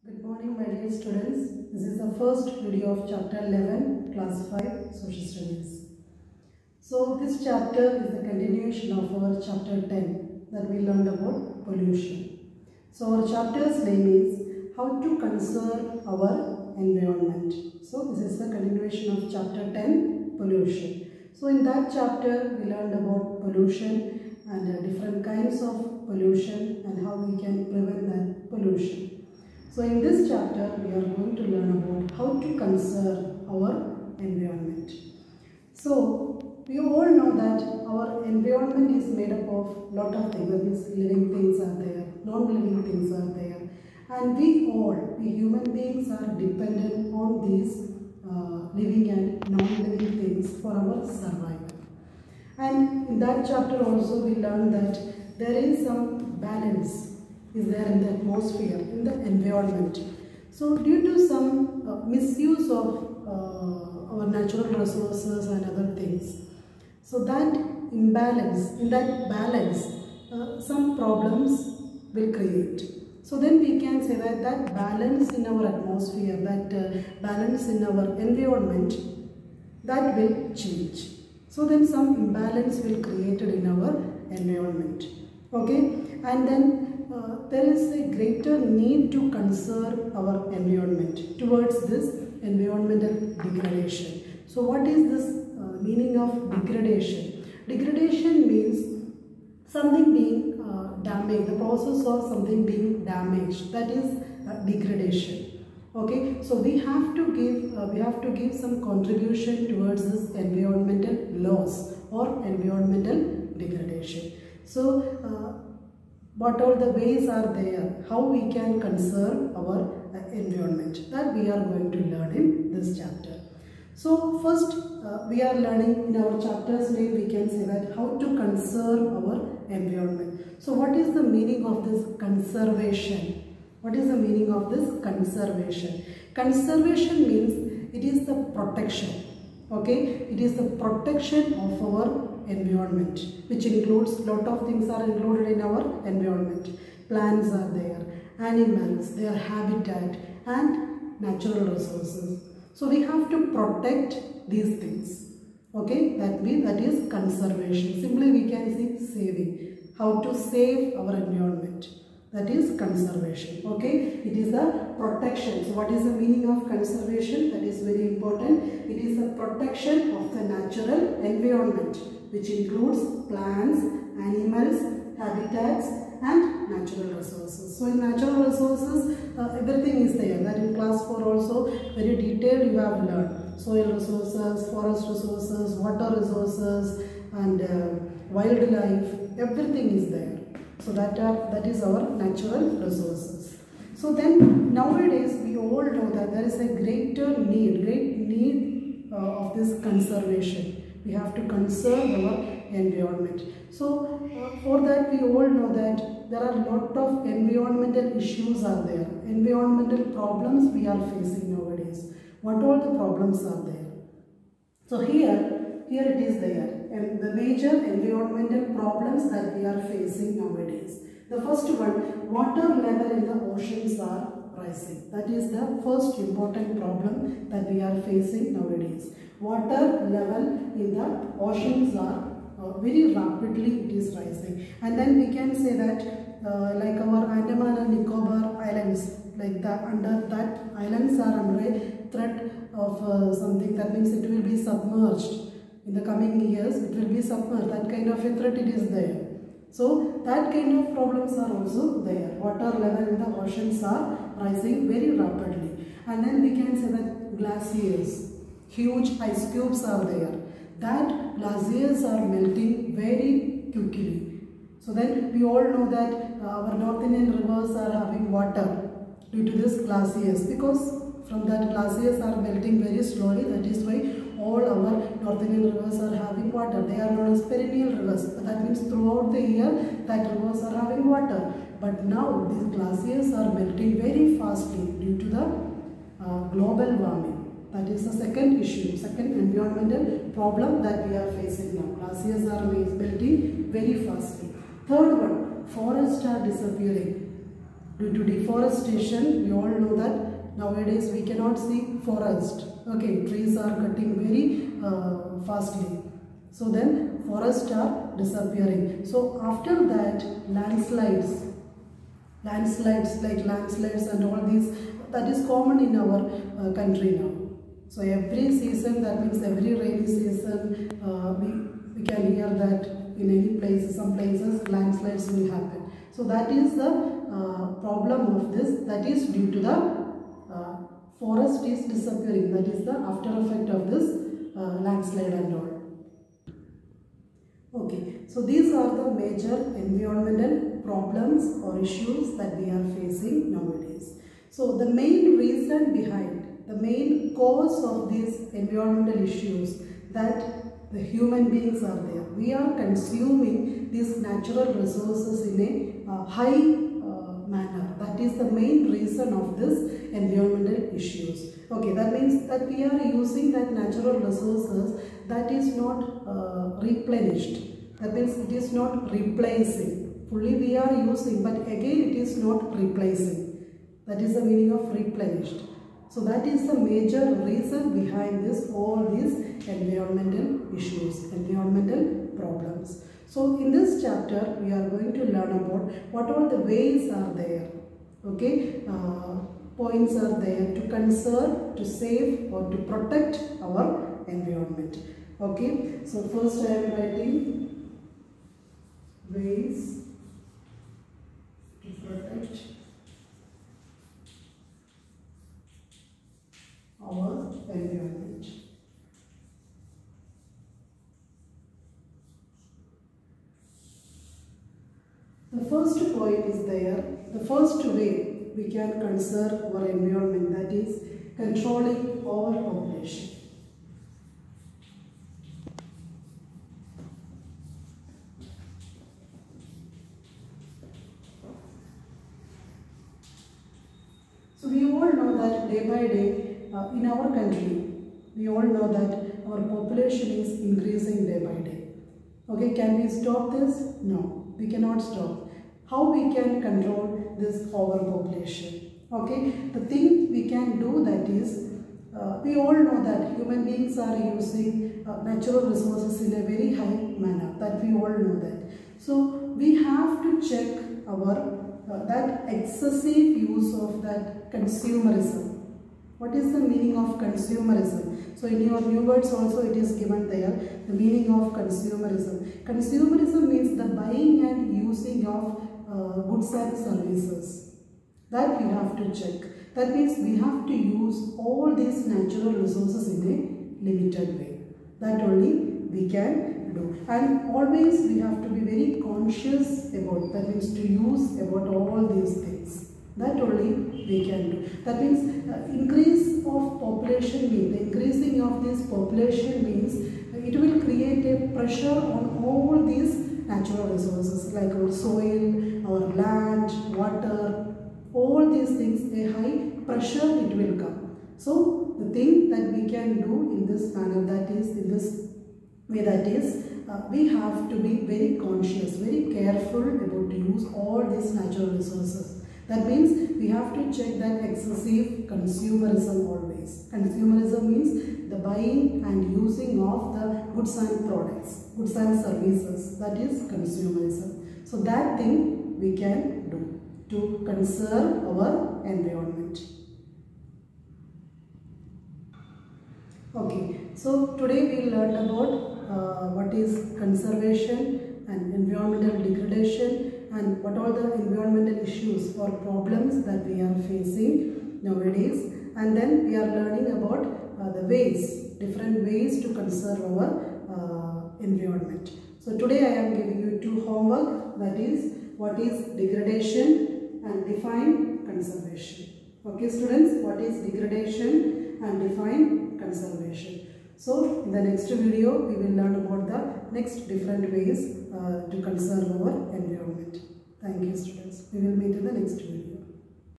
Good morning, my dear students. This is the first video of chapter 11, class 5, social studies. So this chapter is the continuation of our chapter 10 that we learned about pollution. So our chapter's name is how to conserve our environment. So this is the continuation of chapter 10, pollution. So in that chapter we learned about pollution and different kinds of pollution and how we can prevent that pollution. So in this chapter we are going to learn about how to conserve our environment. So we all know that our environment is made up of lot of things. That means living things are there, non-living things are there, and we human beings are dependent on these living and non-living things for our survival. And in that chapter also we learned that there is some balance is there in the atmosphere, in the environment. So due to some misuse of our natural resources and other things, so that imbalance, in that balance, some problems will create. So then we can say that that balance in our atmosphere, that balance in our environment, that will change. So then some imbalance will created in our environment. Okay, and then there is a greater need to conserve our environment towards this environmental degradation. So what is this meaning of degradation? Degradation means something being damaged, the process of something being damaged, that is degradation. Okay, so we have to give some contribution towards this environmental loss or environmental degradation. So what all the ways are there, how we can conserve our environment, that we are going to learn in this chapter. So first we are learning in our chapter's name, we can say that how to conserve our environment. So what is the meaning of this conservation? What is the meaning of this conservation? Conservation means it is the protection. Okay, it is the protection of our environment, which includes lot of things are included in our environment. Plants are there, animals, their habitat and natural resources. So we have to protect these things. Okay, that means that is conservation. Simply we can say saving. How to save our environment, that is conservation. Okay, it is the protection. So what is the meaning of conservation? That is very important. It is the protection of the natural environment, which includes plants, animals, habitats and natural resources. So in natural resources, everything is there. That in class 4 also very detailed you have learned. Soil resources, forest resources, water resources and wildlife, everything is there. So that is our natural resources. So then nowadays we all know that there is a great need of this conservation. We have to conserve our environment. So for that we all know that there are a lot of environmental issues are there. Environmental problems we are facing nowadays. What all the problems are there? So here it is there. And the major environmental problems that we are facing nowadays. The first one, water level in the oceans are rising. That is the first important problem that we are facing nowadays. Water level in the oceans are very rapidly it is rising. And then we can say that like our Andaman and Nicobar islands, like that, under that islands are under a threat of something, that means it will be submerged. In the coming years, it will be submerged. That kind of a threat it is there. So that kind of problems are also there. Water level in the oceans are rising very rapidly. And then we can say that glaciers, huge ice cubes are there. That glaciers are melting very quickly. So then we all know that our North Indian rivers are having water due to this glaciers, because from that glaciers are melting very slowly. That is why all our North Indian rivers are having water. They are known as perennial rivers. That means throughout the year that rivers are having water. But now these glaciers are melting very fastly due to the global warming. That is the second issue, second environmental problem that we are facing now. Glaciers are melting very fastly. Third one, forests are disappearing. Due to deforestation, we all know that nowadays we cannot see forest. Okay, trees are cutting very fastly. So then forests are disappearing. So after that, landslides and all these, that is common in our country now. So every season, that means every rainy season, we can hear that in any places, some places landslides will happen. So that is the problem of this, that is due to the forest is disappearing. That is the after effect of this landslide and all. Okay, so these are the major environmental problems or issues that we are facing nowadays. So the main reason behind, the main cause of these environmental issues, that the human beings are there. We are consuming these natural resources in a high manner. That is the main reason of this environmental issues. Okay, that means that we are using that natural resources that is not replenished. That means it is not replacing. Fully we are using, but again it is not replacing. That is the meaning of replenished. So that is the major reason behind this, all these environmental issues, environmental problems. So in this chapter, we are going to learn about what all the ways are there. Okay, points are there to conserve, to save or to protect our environment. Okay, so first I am writing ways to protect our environment. The first point is there. The first way we can conserve our environment, that is controlling our population. So we all know that day by day in our country, we all know that our population is increasing day by day. Okay, can we stop this? No, we cannot stop. How we can control this overpopulation? Okay, the thing we can do, that is, we all know that human beings are using natural resources in a very high manner. That we all know that. So we have to check our that excessive use of that consumerism. What is the meaning of consumerism? So in your new words also it is given there, the meaning of consumerism. Consumerism means the buying and using of goods and services. That we have to check. That means we have to use all these natural resources in a limited way. That only we can do. And always we have to be very conscious about, that means to use about all these things. That only we can do. That means increase of population means, the increasing of this population means it will create a pressure on all these natural resources like our soil, our land, water, all these things, a high pressure it will come. So the thing that we can do in this manner, that is in this way, that is we have to be very conscious, very careful about to use all these natural resources. That means we have to check that excessive consumerism always. Consumerism means the buying and using of the goods and products, goods and services. That is consumerism. So that thing we can do to conserve our environment. Okay, so today we learned about what is conservation and environmental degradation, and what are the environmental issues or problems that we are facing nowadays. And then we are learning about the ways, different ways to conserve our environment. So today I am giving you two homework, that is what is degradation and define conservation. Okay students, what is degradation and define conservation. So in the next video we will learn about the next different ways to conserve our environment. Thank you students. We will meet in the next video.